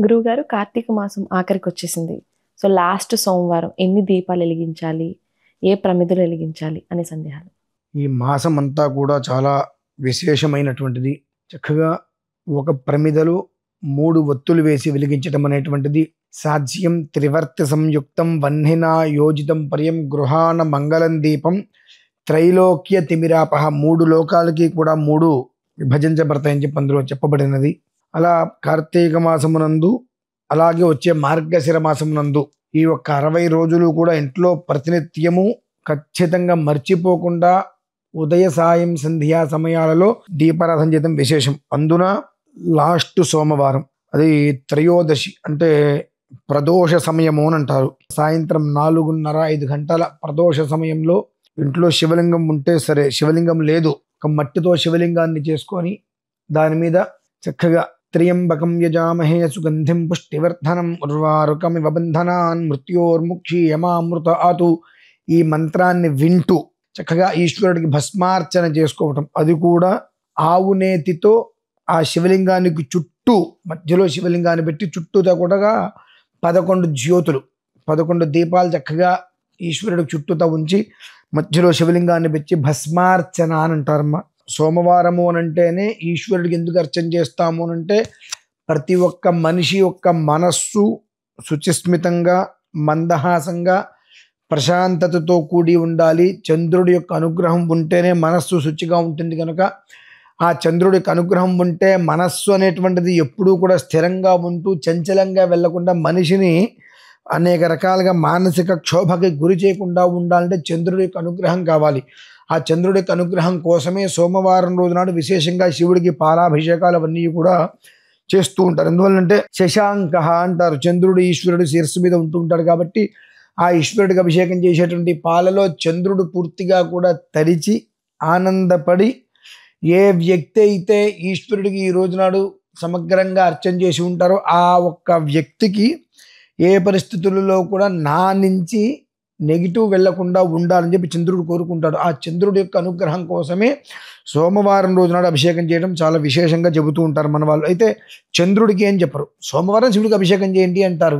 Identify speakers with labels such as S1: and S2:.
S1: గురువుగారు కార్తీక మాసం ఆఖరికొచ్చేసింది. So, last సోమవారం ఎన్ని దీపాలు ఎలిగించాలి? ఏ ప్రమిదలు ఎలిగించాలి అనే సందేహాలు.
S2: ఈ మాసం అంతా కూడా చాలా విశేషమైనటువంటిది. చక్కగా ఒక ప్రమిదలో 3 ఒత్తులు వేసి వెలిగించడం అనేటువంటిది సాధ్యం. త్రివర్తి సంయుక్తం వహ్నినా యోజితం పర్యం గృహాన మంగళం దీపం త్రైలోక్య తిమిరాపహ 3 లోకాలకి కూడా 3 విభజించబడతాయని చెప్పి అందులో చెప్పబడినది. అలా కార్తీక మాసమునందు అలాగే వచ్చే మార్గశిర మాసమునందు ఈ ఒక్క 60 రోజులు కూడా ఇంట్లో ప్రతినిత్యము ఖచ్చితంగా మర్చిపోకుండా ఉదయ సాయం సంధ్యా సమయాలలో దీపారాధన చేయడం విశేషం. అందున లాస్ట్ సోమవారం అది త్రయోదశి అంటే ప్రదోష సమయము అని అంటారు. సాయంత్రం 4:30-5 గంటల ప్రదోష సమయంలో ఇంట్లో శివలింగం ఉంటే సరే, శివలింగం లేదు ఒక మట్టితో శివలింగాన్ని చేసుకొని దాని మీద చక్కగా త్ర్యంబకం యజామహే సుగంధిం పుష్టివర్ధనం ఉర్వారుకమివ బంధనాన్ మృత్యోర్ముక్షీయమామృత ఆతు ఈ మంత్రాన్ని వింటూ చక్కగా ఈశ్వరుడికి భస్మార్చన చేసుకోవటం. అది కూడా ఆవు నేతితో ఆ శివలింగానికి చుట్టూ మధ్యలో శివలింగాన్ని పెట్టి చుట్టూతో కూడా 11 జ్యోతులు 11 దీపాలు చక్కగా ఈశ్వరుడికి చుట్టూతో ఉంచి మధ్యలో శివలింగాన్ని పెట్టి భస్మార్చన అని అంటారమ్మా. సోమవారము అని అంటేనే ఈశ్వరుడికి ఎందుకు అర్చన చేస్తాము అని అంటే ప్రతి ఒక్క మనిషి యొక్క మనస్సు శుచిస్మితంగా మందహాసంగా ప్రశాంతతతో కూడి ఉండాలి. చంద్రుడి యొక్క అనుగ్రహం ఉంటేనే మనస్సు శుచిగా ఉంటుంది కనుక ఆ చంద్రుడి యొక్క అనుగ్రహం ఉంటే మనస్సు అనేటువంటిది ఎప్పుడూ కూడా స్థిరంగా ఉంటూ చంచలంగా వెళ్లకుండా మనిషిని అనేక రకాలుగా మానసిక క్షోభకి గురి చేయకుండా ఉండాలంటే చంద్రుడి యొక్క అనుగ్రహం కావాలి. ఆ చంద్రుడి యొక్క అనుగ్రహం కోసమే సోమవారం రోజు నాడు విశేషంగా శివుడికి పాలాభిషేకాలు అవన్నీ కూడా చేస్తూ ఉంటారు. ఎందువల్లంటే శశాంక అంటారు, చంద్రుడు ఈశ్వరుడు శిరస్సు మీద ఉంటూ ఉంటాడు కాబట్టి ఆ ఈశ్వరుడికి అభిషేకం చేసేటువంటి పాలలో చంద్రుడు పూర్తిగా కూడా తడిచి ఆనందపడి ఏ వ్యక్తి అయితే ఈశ్వరుడికి ఈ రోజు నాడు సమగ్రంగా అర్చన చేసి ఉంటారో ఆ ఒక్క వ్యక్తికి ఏ పరిస్థితులలో కూడా నా నుంచి నెగిటివ్ వెళ్లకుండా ఉండాలని చెప్పి చంద్రుడు కోరుకుంటాడు. ఆ చంద్రుడి యొక్క అనుగ్రహం కోసమే సోమవారం రోజు నాడు అభిషేకం చేయడం చాలా విశేషంగా చెబుతూ ఉంటారు మన వాళ్ళు. అయితే చంద్రుడికి ఏం చెప్పరు, సోమవారం శివుడికి అభిషేకం చేయండి అంటారు.